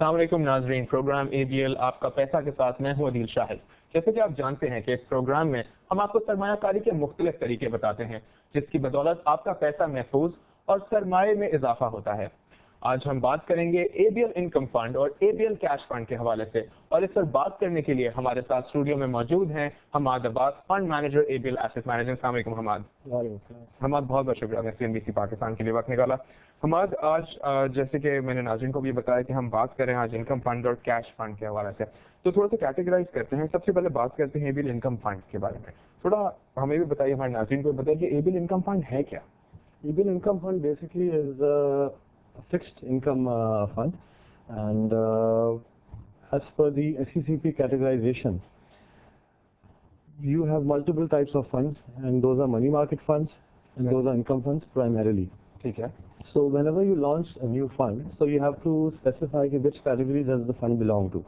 अस्सलाम वालेकुम नाजरीन, प्रोग्राम ABL आपका पैसा के साथ मैं हूं अदील शाहिद। जैसे कि आप जानते हैं कि इस प्रोग्राम में हम आपको सरमायाकारी के मुख्तलिफ तरीके बताते हैं जिसकी बदौलत आपका पैसा महफूज और सरमाए में इजाफा होता है। आज हम बात करेंगे ABL इनकम फंड और ABL कैश फंड के हवाले से, और इस पर बात करने के लिए हमारे साथ स्टूडियो में मौजूद हैं Hammad Abbas, fund manager ABL asset management. अस्सलाम वालेकुम हमाद। हमाद, बहुत बहुत शुक्रिया CNBC पाकिस्तान के लिए वक्त निकाला। हमाद, आज जैसे कि मैंने नाज़रीन को भी बताया कि हम बात करें आज इनकम फंड और कैश फंड के हवाले से, तो थोड़ा सा कैटेगराइज करते हैं। सबसे पहले बात करते हैं ABL इनकम फंड के बारे में। थोड़ा हमें भी बताइए, हमारे नाज़रीन को बताइए कि ABL इनकम फंड है क्या? ABL income fund basically is a fixed income fund, and as per the SECP categorization, you have multiple types of funds, and those are money market funds, and those are income funds primarily. ठीक है। So whenever you launch a new fund, so you have to specify कि which category does the fund belong to.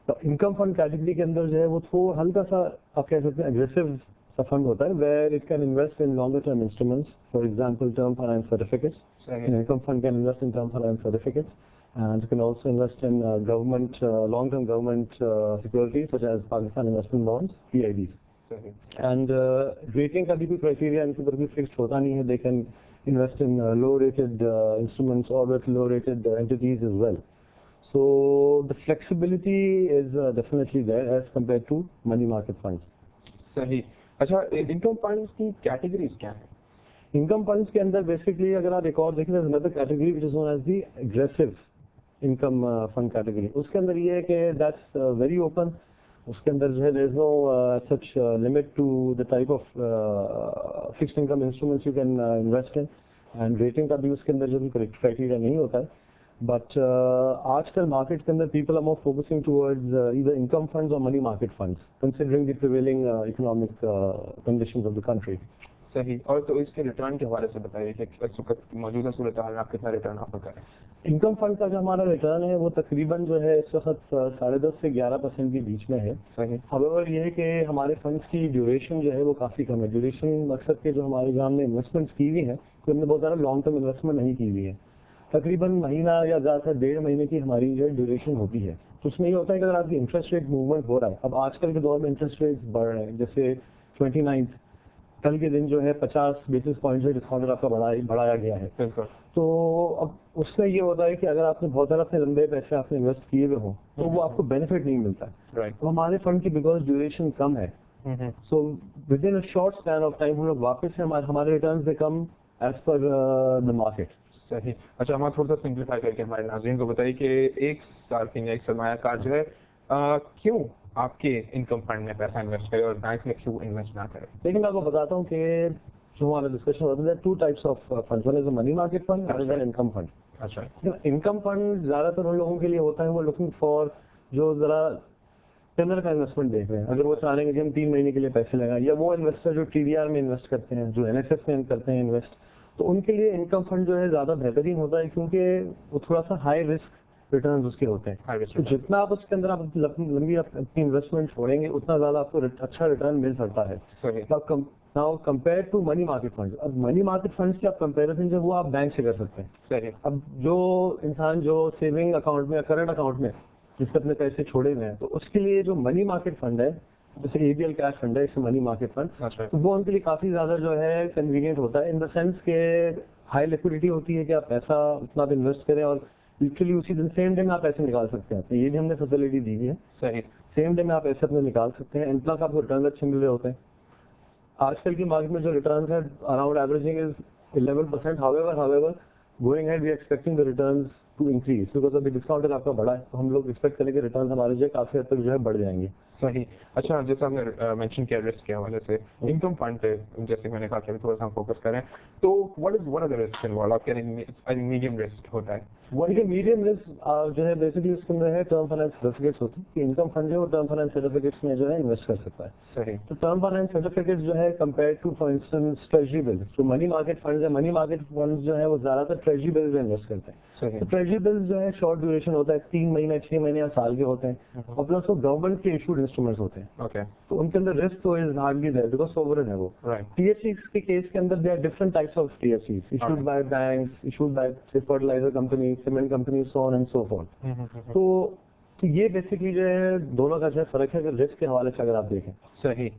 तो income fund category के अंदर जो है वो थोड़ा हल्का सा आप कह सकते हैं aggressive सा fund होता है, where it can invest in longer term instruments, for example term finance certificates. An income fund can invest in term finance certificates, and it can also invest in government long term government securities such as Pakistan investment bonds, PIBs. And rating का भी कोई criteria इनके ऊपर भी fixed होता नहीं है. They can invest in low rated instruments or with low rated entities as well. So the flexibility is definitely there as compared to money market funds. सही। अच्छा, इनकम फंड्स की कैटेगरीज क्या है? इनकम फंड्स के अंदर basically अगर आप एक और देखें तो another category which is known as the aggressive income fund category. उसके अंदर ये है कि दैट्स वेरी ओपन। उसके अंदर जो है there is no such limit to the type of fixed income instruments you can invest in, and rating का भी उसके अंदर जो भी क्राइटेरिया नहीं होता है। बट आजकल मार्केट के अंदर people are more focusing towards either income funds और money market funds considering the prevailing economic conditions of the country. सही। और तो इसके रिटर्न के हवाले से बताइए कि इस वक्त मौजूदा सूरत हाल में आप कितना रिटर्न ऑफर करें? इनकम फंड का जो हमारा रिटर्न है वो तकरीबन जो है इस वक्त 10.5 से 11% के बीच में है। सही। हाउएवर ये है कि हमारे फंड्स की ड्यूरेशन जो है वो काफ़ी कम है। ड्यूरेशन मकसद के जो हमारे जो हमने इन्वेस्टमेंट्स की हुई है तो हमने बहुत ज़्यादा लॉन्ग टर्म इन्वेस्टमेंट नहीं की हुई है। तकरीबन महीना या ज़्यादातर 1.5 महीने की हमारी जो ड्यूरेशन होती है। तो उसमें ये होता है कि अगर आपकी इंटरेस्ट रेट मूवमेंट हो रहा है, अब आजकल के दौर में इंटरेस्ट रेट बढ़ रहे हैं, जैसे 29 कल के दिन जो है 50 बेसिस पॉइंट से डिस्काउंट आपका बढ़ाया गया है। तो अब उसमें ये होता है कि अगर आपने बहुत ज़्यादा अपने लंबे पैसे आपने इन्वेस्ट किए हुए हो तो वो आपको बेनिफिट नहीं मिलता है। तो हमारे फंड की बिकॉज ड्यूरेशन कम है, so within a short span of time हम लोग वापस से हमारे return become as per the market. सही। अच्छा, हम थोड़ा सा सिंप्लीफाई करके हमारे नाज़रीन को बताइए कि एक सार्फिन या एक सरमायाकार जो है क्यों आपके इनकम फंड में पैसा इन्वेस्ट करे और बैंक में क्यों इन्वेस्ट ना करे? लेकिन मैं आपको बताता हूँ कि जो हमारा डिस्कशन होता है, 2 types of funds, one is a money market fund और इज इनकम फंड। अच्छा। इनकम फंड ज्यादातर उन लोगों के लिए होता है वो लुकिंग फॉर जो जरा टेनर का इन्वेस्टमेंट देख रहे हैं। अगर वो चाह रहे हैं कि हम 3 महीने के लिए पैसे लगाएं, या वो इन्वेस्टर जो TDR में इन्वेस्ट करते हैं, जो NSS में करते हैं इन्वेस्ट, तो उनके लिए इनकम फंड जो है ज्यादा बेहतरीन होता है क्योंकि वो थोड़ा सा हाई रिस्क रिटर्न उसके होते हैं। तो जितना आप उसके अंदर आप लंबी अपनी इन्वेस्टमेंट छोड़ेंगे उतना ज्यादा आपको अच्छा रिटर्न मिल सकता है। Now compare to money market fund, अब मनी मार्केट फंड की आप कंपेरिजन जो वो आप बैंक से कर सकते हैं। अब जो इंसान जो सेविंग अकाउंट में या करंट अकाउंट में जिससे अपने पैसे छोड़े हुए हैं, तो उसके लिए जो मनी मार्केट फंड है, जैसे ABL कैश फंड है, इससे मनी मार्केट फंड, तो वो उनके लिए काफी ज्यादा जो है कन्वीनियंट होता है इन द सेंस के हाई लिक्विडिटी होती है कि आप पैसा उतना आप इन्वेस्ट करें और लिटरली उसी दिन सेम डे में आप पैसे निकाल सकते हैं। तो ये भी हमने फैसिलिटी दी है। सही। सेम डे में आप पैसे अपने निकाल सकते हैं, एंड प्लस आपको रिटर्न अच्छे मिल रहे होते हैं। आजकल की मार्केट में जो रिटर्न है around averaging is 11%। However going ahead we expecting the returns to increase because अभी डिस्काउंट आपका बढ़ा है, तो हम लोग एक्सपेक्ट करें कि रिटर्न हमारे जो काफी हद तक जो है बढ़ जाएंगे। सही। अच्छा, जैसे आपने मेंशन किया रिस्क के हवाले से, इनकम फंड पे जैसे मैंने कहा कि थोड़ा सा हम फोकस करें, तो what are the risk involve? आप कह रहे हैं मीडियम रिस्क होता है। मीडियम रिस्क जो है बेसिकली उसके अंदर है टर्म फाइनेंस सर्टिफिकेट्स होती है कि इनकम फंड जो है टर्म फाइनेंस सर्टिफिकेट्स में जो है इन्वेस्ट कर सकता है। सही। तो टर्म फाइनेंस सर्टिफिकेट्स जो है compare to for instance treasury bills, जो मनी मार्केट फंड है, मनी मार्केट फंड जो है वो ज्यादातर ट्रेजरी बिल्स में इन्वेस्ट करते हैं। तो ट्रेजरी बिल्स जो है शॉर्ट ड्यूरेशन होता है, 3 महीने 6 महीने या साल के होते हैं, और प्लस वो गवर्नमेंट के इशूड इंस्ट्रूमेंट्स होते हैं, ओके, तो उनके अंदर रिस्क तो is hardly there because sovereign है वो। राइट, टीएफसीज के केस के अंदर there are different types of TFCs issued by banks, issued by fertilizer company, cement company, so on and so forth. तो ये बेसिकली जो है दोनों का जो फर्क है रिस्क के हवाले से अगर आप देखें। सही।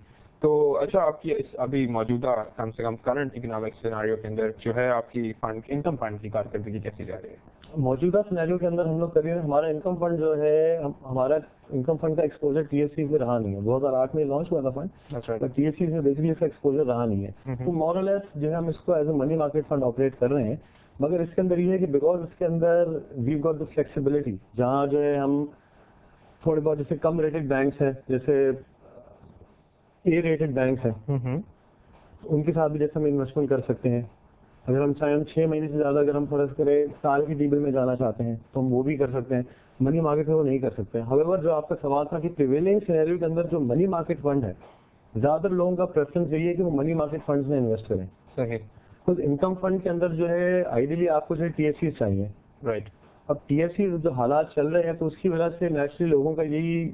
तो अच्छा, आपकी इस अभी मौजूदा कम से कम करंट इकोनॉमिक सिनेरियो के अंदर जो है आपकी फंड इनकम फंड की कारकर्दगी कैसी जा रही है? मौजूदा सिनेरियो के अंदर हम लोग कभी हमारा इनकम फंड जो है हमारा इनकम फंड का एक्सपोजर टीएससी में रहा नहीं है। 2008 में लॉन्च हुआ था फंड, पर टीएससी में बेसिकली इसका एक्सपोजर रहा नहीं है। तो मोर और लेस जो है हम इसको as a money market fund operate कर रहे हैं, मगर इसके अंदर ये है कि बिकॉज इसके अंदर वी गॉट द फ्लेक्सिबिलिटी, जहाँ जो है हम थोड़े बहुत जैसे कम रेटेड बैंक्स हैं, जैसे ए रेटेड बैंक्स हैं, उनके साथ भी जैसे हम इन्वेस्टमेंट कर सकते हैं। अगर हम चाहें 6 महीने से ज्यादा अगर हम फर्ज करें साल की टी-बिल में जाना चाहते हैं तो हम वो भी कर सकते हैं। मनी मार्केट में वो नहीं कर सकते। हाउएवर जो आपका सवाल था कि प्रिवेलिंग सिनेरियो के अंदर जो मनी मार्केट फंड है, ज्यादातर लोगों का प्रेफरेंस यही है कि वो मनी मार्केट फंड्स में इन्वेस्ट करें। सही। तो इनकम फंड के अंदर जो है आइडियली आपको जो है टीएससी चाहिए। राइट। अब टीएससी जो हालात चल रहे हैं तो उसकी वजह से नेचुरली लोगों का यही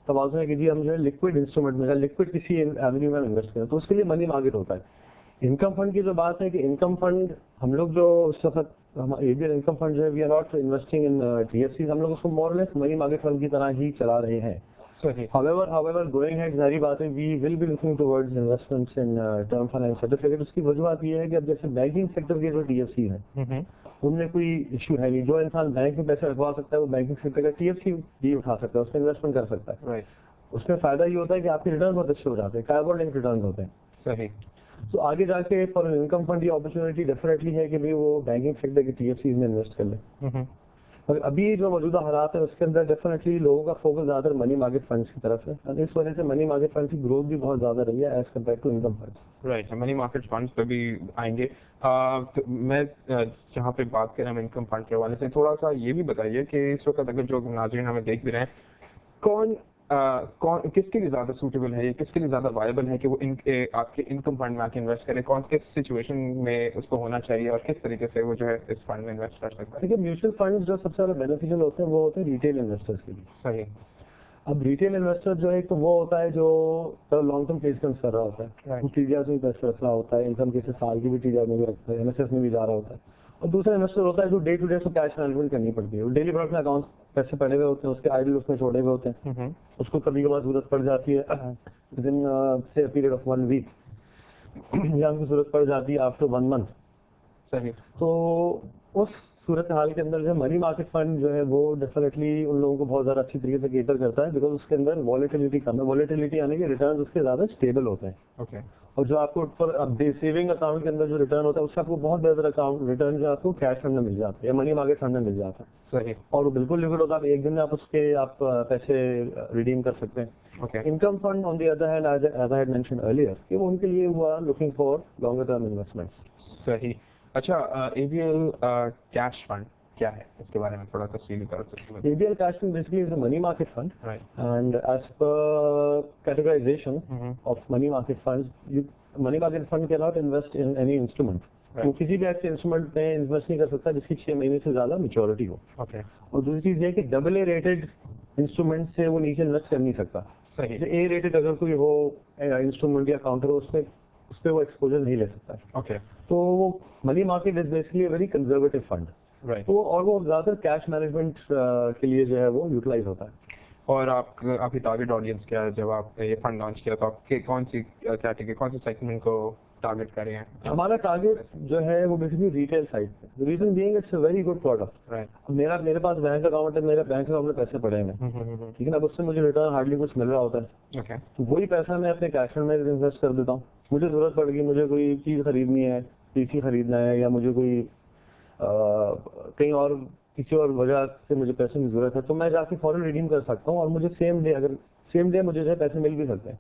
तवाज़ुन है कि जी हम जो है लिक्विड इंस्ट्रूमेंट में लिक्विड किसी एवेन्यू में इन्वेस्ट करें, तो उसके लिए मनी मार्केट होता है। इनकम फंड की जो बात है कि इनकम फंड हम लोग जो उस वक्त एबीएल इनकम फंड जो है we are not investing in TFC, हम लोग उसको मोर और लेस मनी मार्केट फंड की तरह ही चला रहे हैं। हाउएवर गोइंग हेड सारी बात है we will be looking towards investments in term finance certificate. उसकी वजूहत ये है कि अब जैसे बैंकिंग सेक्टर के जो टीएफसी है उनमें कोई इशू है नहीं। जो इंसान बैंक में पैसे रखवा सकता है वो बैंकिंग सेक्टर का टीएफसी भी उठा सकता है, उसमें इन्वेस्टमेंट कर सकता है। उसमें फायदा ये होता है कि आपके रिटर्न बहुत अच्छे हो जाते हैं, कार्बन लिंक रिटर्न होते हैं। सही। तो आगे जाके फॉर इनकम फंड की अपॉर्चुनिटी डेफिनेटली है कि भाई वो बैंकिंग सेक्टर के टीएफसी में इन्वेस्ट कर ले। और अभी जो मौजूदा हालात है उसके अंदर डेफिनेटली लोगों का फोकस ज्यादातर मनी मार्केट फंड्स की तरफ है, और इस वजह से मनी मार्केट फंड की ग्रोथ भी बहुत ज्यादा रही है as compared to income fund. Right, money market funds पे भी आएंगे। तो मैं जहाँ पे बात कर रहे हैं इनकम फंड के हवाले से, थोड़ा सा ये भी बताइए कि इस वक्त अगर जो नाज़रीन हमें देख भी रहे हैं, कौन किसके लिए ज्यादा सूटेबल है, किसके लिए ज्यादा वायबल है कि वो आपके इनकम फंड में आके इन्वेस्ट करें, कौन किस सिचुएशन में उसको होना चाहिए और किस तरीके से वो जो है इस फंड में इन्वेस्ट कर सकता है? देखिए, म्यूचुअल फंड जो सबसे ज्यादा बेनिफिशियल होते हैं वो होते हैं रिटेल इन्वेस्टर्स के लिए। सही। अब रिटेल इन्वेस्टर जो है तो वो होता है जो लॉन्ग टर्म पेशेंस कर रहा होता है, वो टीडीआर में पैसे रख रहा होता है, इनकम केसेस साल की भी टीडीआर में भी रखता है, एनएसएस में भी जा रहा होता है। और दूसरा इन्वेस्टर होता है जो डे टू डे उसको कैश मैनेजमेंट करनी पड़ती है, वो डेली अपने अकाउंट पैसे पड़े हुए होते हैं, उसके आइडल उसमें छोड़े हुए होते हैं, उसको कभी कभार जरूरत पड़ जाती है विद इन से पीरियड ऑफ 1 वीक या उनको जरूरत पड़ जाती है आफ्टर 1 मंथ। सही। तो उस सूरत हाल के अंदर जो मनी मार्केट फंड जो है वो डेफिनेटली उन लोगों को बहुत ज्यादा अच्छी तरीके से केटर करता है, बिकॉज उसके अंदर वॉलेटिलिटी कम है। वॉलेटिलिटी यानी कि रिटर्न उसके ज्यादा स्टेबल होते हैं। ओके। और जो आपको ऊपर सेविंग अकाउंट के अंदर जो रिटर्न होता है उससे आपको बहुत बेहतर अकाउंट रिटर्न जो आपको कैश फंड में मिल जाता है या मनी मार्केट फंड में मिल जाता है। सही। और वो बिल्कुल लिक्विड होता है, एक दिन में आप उसके आप पैसे रिडीम कर सकते हैं। Okay. Income fund on the other hand as I had mention earlier कि वो उनके लिए हुआ looking for longer term investments. सही। अच्छा, एबीएल कैश फंड क्या है, इसके बारे में थोड़ा तफसीली कर सकते हैं? ABL cash fund basically is a money market fund, Right. and as per categorization of money market funds, money market fund cannot invest in any instrument. Right. वो किसी भी ऐसे इंस्ट्रूमेंट में इन्वेस्ट नहीं कर सकता जिसकी 6 महीने से ज्यादा मेच्योरिटी हो। Okay. और दूसरी चीज ये कि AA रेटेड इंस्ट्रूमेंट से वो नीचे इन्वेस्ट कर नहीं सकता। सही। A रेटेड अगर कोई हो इंस्ट्रूमेंट या काउंटर हो उस पर वो एक्सपोजर नहीं ले सकता। Okay. तो वो money market is basically very conservative fund. Right. तो और वो ज्यादातर कैश मैनेजमेंट के लिए जो है वो यूटिलाइज होता है। और आपकी टारगेट ऑडियंस क्या है? जब आप ये फंड लॉन्च किया तो आपके कौन सी कैटेगरी, कौन से सेगमेंट को टारगेट कर रहे हैं? हमारा टारगेट जो है वो बेसिकली रिटेल साइड पे। Reason being it's a very good product. Right. मेरे पास बैंक अकाउंट है, मेरे बैंक अकाउंट में पैसे पड़े हैं, ठीक है ना, अब उससे मुझे रिटर्न हार्डली कुछ मिल रहा होता है। ओके। तो वही पैसा मैं अपने कैश फंड में इन्वेस्ट कर देता हूँ। मुझे जरूरत पड़ गई, मुझे कोई चीज खरीदनी है, पीसी खरीदना है, या मुझे कोई कहीं और किसी और वजह से मुझे पैसे की जरूरत है, तो मैं जाके फौरन रिडीम कर सकता हूँ और मुझे सेम डे मुझे जो है पैसे मिल भी सकते हैं।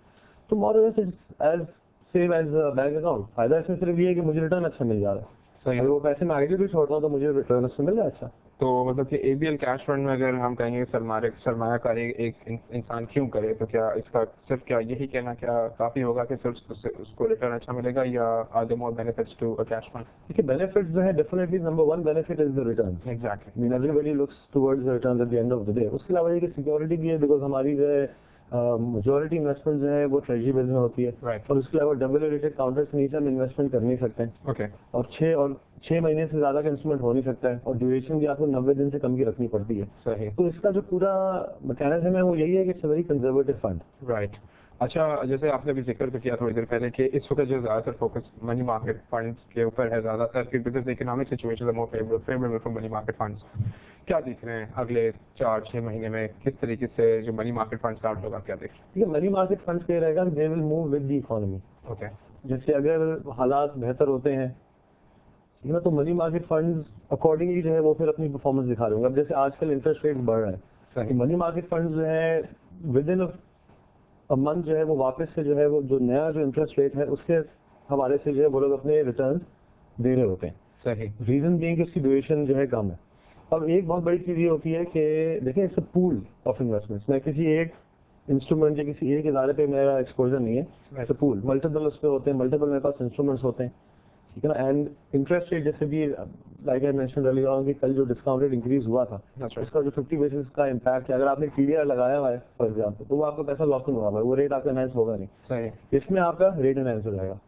तो मोर और less as same as bank account. फायदा इसमें सिर्फ ये है कि मुझे रिटर्न अच्छा मिल जा रहा है। सही। अगर वो पैसे मैं आगे भी छोड़ता हूँ तो मुझे रिटर्न अच्छा मिल रहा है। अच्छा, तो मतलब कि एबीएल कैश फंड में अगर हम कहेंगे सरमायाकारी एक इंसान क्यों करे, तो क्या इसका सिर्फ क्या यही कहना क्या काफी होगा कि सिर्फ उसको रिटर्न अच्छा मिलेगा, या are there more benefits to a cash fund? देखिए, बेनिफिट्स जो है definitely number 1 benefit is the return. Exactly. Mean everybody looks towards the return at the end of the day. उसके अलावा ये कि सिक्योरिटी भी है, बिकॉज हमारी जो है मेजोरिटी इन्वेस्टमेंट जो है वो ट्रेजरी बिल्स में होती है। Right. और उसके अलावा डबल रेटेड काउंटर से नीचे हम इन्वेस्टमेंट कर नहीं सकते हैं। Okay. और 6 महीने से ज्यादा का इंस्ट्रूमेंट हो नहीं सकता है, और ड्यूरेशन भी आपको 90 दिन से कम की रखनी पड़ती है। सही। तो इसका जो पूरा मैकेनिज्म है वो यही है कि it's very conservative fund. Right. अच्छा, जैसे आपने भी जिक्र किया थोड़ी देर पहले कि इस वक्त जो ज़्यादातर फोकस मनी मार्केट फंड्स के ऊपर है ज़्यादातर, because economic situation more favourable for money market funds. क्या देख रहे हैं अगले 4-6 महीने में किस तरीके से जो मनी मार्केट फंड स्टार्ट होगा, क्या देख रहे ठीक है, मनी मार्केट फंड्स पे रहेगा they will move with the economy. हैं? ओके। जैसे अगर हालात बेहतर होते हैं, ठीक है ना, तो मनी मार्केट फंड्स अकॉर्डिंगली जो है वो फिर अपनी परफॉर्मेंस दिखा रहे होंगे। अब जैसे आजकल इंटरेस्ट रेट बढ़ रहा है, सही। तो मनी मार्केट फंड्स जो है विद इन अ मंथ जो है वो वापस से जो है वो जो नया जो इंटरेस्ट रेट है उसके हवाले से जो है वो लोग अपने रिटर्न दे रहे होते हैं। सही। रीजन बीइंग कि उसकी ड्यूरेशन जो है कम है। अब एक बहुत बड़ी चीज ये होती है कि देखिए it's a pool of investments. मैं किसी एक इंस्ट्रूमेंट या किसी एक इदारे पे मेरा एक्सपोजर नहीं है, इट्स अ पूल, मल्टीपल उस पे होते हैं, मल्टीपल मेरे पास इंस्ट्रूमेंट्स होते हैं, ठीक है ना। एंड इंटरेस्ट रेट जैसे भी like I mention earlier on कि कल जो डिस्काउंट रेट इंक्रीज हुआ था, That's right. उसका जो 50 बेसिस का इम्पैक्ट है, अगर आपने टीडीआर लगाया हुआ है फॉर एग्जाम्पल, तो वो आपका पैसा लॉक इन हुआ है, वो रेट आपका एनहांस होगा नहीं, सही। इसमें आपका रेट एनहांस हो जाएगा।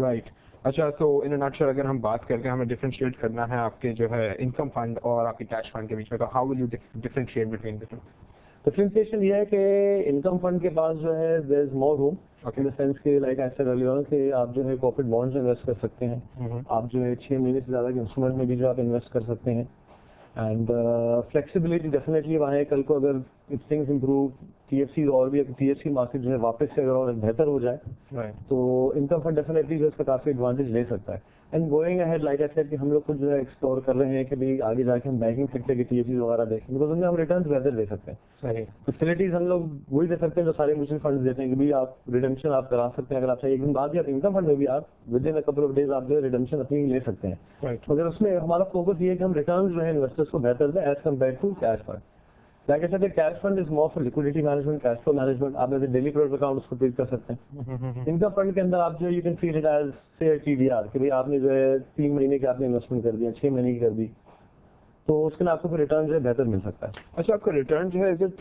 राइट। अच्छा, तो इन नटशेल अगर हम बात करके हमें डिफरेंशिएट करना है आपके जो है इनकम फंड और आपके कैश फंड के बीच में, तो how will you differentiate between the two? Differentiation ये है कि इनकम फंड के पास जो है there is more room in the sense कि लाइक आई सेड अर्लियर कि आप जो है कॉर्पोरेट बॉन्ड्स में इन्वेस्ट कर सकते हैं, आप जो है 6 महीने से ज्यादा के इंस्ट्रूमेंट में भी जो आप इन्वेस्ट कर सकते हैं। एंड फ्लेक्सिबिलिटी डेफिनेटली वहाँ है। कल को अगर इफ थिंग्स इम्प्रूव, टीएफसी और भी टीएफसी मार्केट जो है वापस से अगर और बेहतर हो जाए, राइट, तो इनकम फंड डेफिनेटली जो इसका काफी एडवांटेज ले सकता है। And going ahead like I said कि हम लोग कुछ जो है एक्सप्लोर कर रहे हैं कि भाई आगे जाके हम बैंकिंग सेक्टर की टीएफसी वगैरह देखें, बिकॉज उनमें हम रिटर्न बेहतर दे सकते हैं। सही। फैसिलिटीज हम लोग वही दे सकते हैं जो सारे म्यूचुअल फंड देते हैं कि भाई आप रिडेम्पशन आप करा सकते हैं, अगर आप चाहिए एक दिन बाद भी आप इनकम फंड में भी आप with in a couple of days आप जो है रिडेम्पशन अपनी ले सकते हैं। राइट। मगर उसमें हमारा फोकस ये है कि हम रिटर्न जो है इन्वेस्टर्स को बेहतर दें as compared to cash fund. Like I said cash fund is more for liquidity management, cash flow management. आप जैसे डेली प्रोडक्ट अकाउंट उसको ट्रीट कर सकते हैं। इनकम फंड के अंदर आप जो you can treat it as से टीडीआर कि भाई आपने जो है 3 महीने की आपने इन्वेस्टमेंट कर दिया, 6 महीने की कर दी, तो उसके लिए आपको फिर रिटर्न जो है बेहतर मिल सकता है। अच्छा, आपका रिटर्न जो है इज इट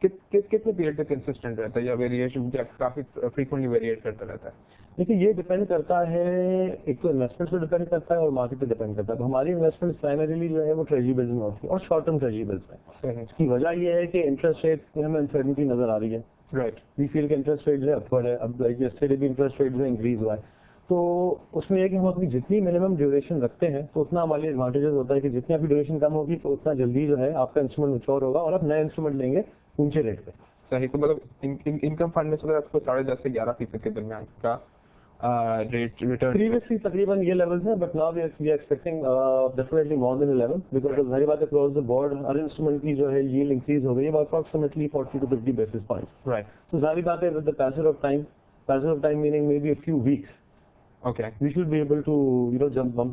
कितने पीरियड तक कंसिस्टेंट रहता है या वेरिएशन काफी फ्रीक्वेंटली वेरिएट करता रहता है? देखिए ये डिपेंड करता है, एक तो इन्वेस्टमेंट पे डिपेंड करता है और मार्केट पे डिपेंड करता है। हमारी इन्वेस्टमेंट प्राइमरीली जो है वो ट्रेजरी बिल्स में होती है और शॉर्ट टर्म ट्रेजरी बिल्स में। इसकी वजह ये है कि इंटरेस्ट रेट में हमें अनसर्टेनिटी नजर आ रही है। राइट। वी फील के इंटरेस्ट रेट जो है अपवर्ड है। अब लाइक यस्टरडे भी इंटरेस्ट रेट जो इंक्रीज हुआ है, तो उसमें यह कि हम अपनी जितनी मिनिमम ड्यूरेशन रखते हैं तो उतना हमारे एडवांटेजेस होता है कि जितनी आपकी ड्यूरेशन कम होगी तो उतना जल्दी जो है आपका इंस्ट्रूमेंट मैच्योर होगा और आप नए इंस्ट्रूमेंट लेंगे ऊंचे रेट पे। सही। तो मतलब इनकम फंड में से आपको 10.5 से 11% के दरमियान का रेट रिटर्न प्रीवियसली तकरीबन ये लेवल्स हैं, but now we are expecting definitely more than 11 because जाहिर बात है अक्रॉस द बोर्ड हर इंस्ट्रूमेंट की जो है यील्ड इंक्रीज हो गई है approximately 40 to 50 basis points. Right. तो जाहिर बात है with the passage of time meaning may be a few weeks, okay, we should be able to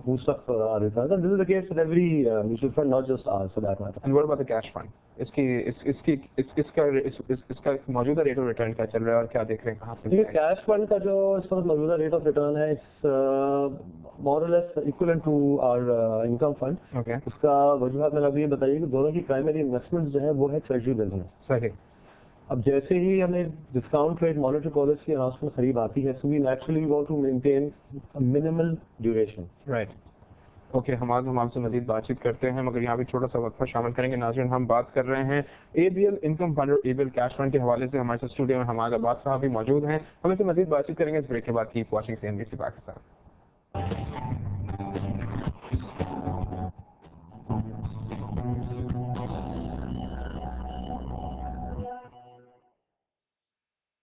boost up our returns, and this is the case with every mutual fund, not just ours for that matter. and what about the cash fund? इसका मौजूदा rate of return क्या चल रहा है और क्या देख रहे हैं, कहाँ पे? ये कैश फंड का जो इस वक्त मौजूदा रेट ऑफ रिटर्न है इट्स मोर और less equivalent to our income fund. Okay. उसका वजूहत मैंने अभी ये बताइए कि दोनों की प्राइमरी इन्वेस्टमेंट जो है वो है ट्रेजरी बिल्स में। सही। अब जैसे ही हमें discount rate monetary policy announcement करीब आती है, so we naturally want to maintain minimal duration. Right. Okay, हम आपसे मजीद बातचीत करते हैं, मगर यहाँ पे छोटा सा वक्फा शामिल करेंगे। नाज़रीन, हम बात कर रहे हैं एबीएल इनकम फंड और एबीएल कैश फंड के हवाले से। हमारे साथ स्टूडियो में हमारा बात साहब भी मौजूद हैं, हम इससे मजीद बातचीत करेंगे इस ब्रेक के बाद। Keep watching CNBC Pakistan.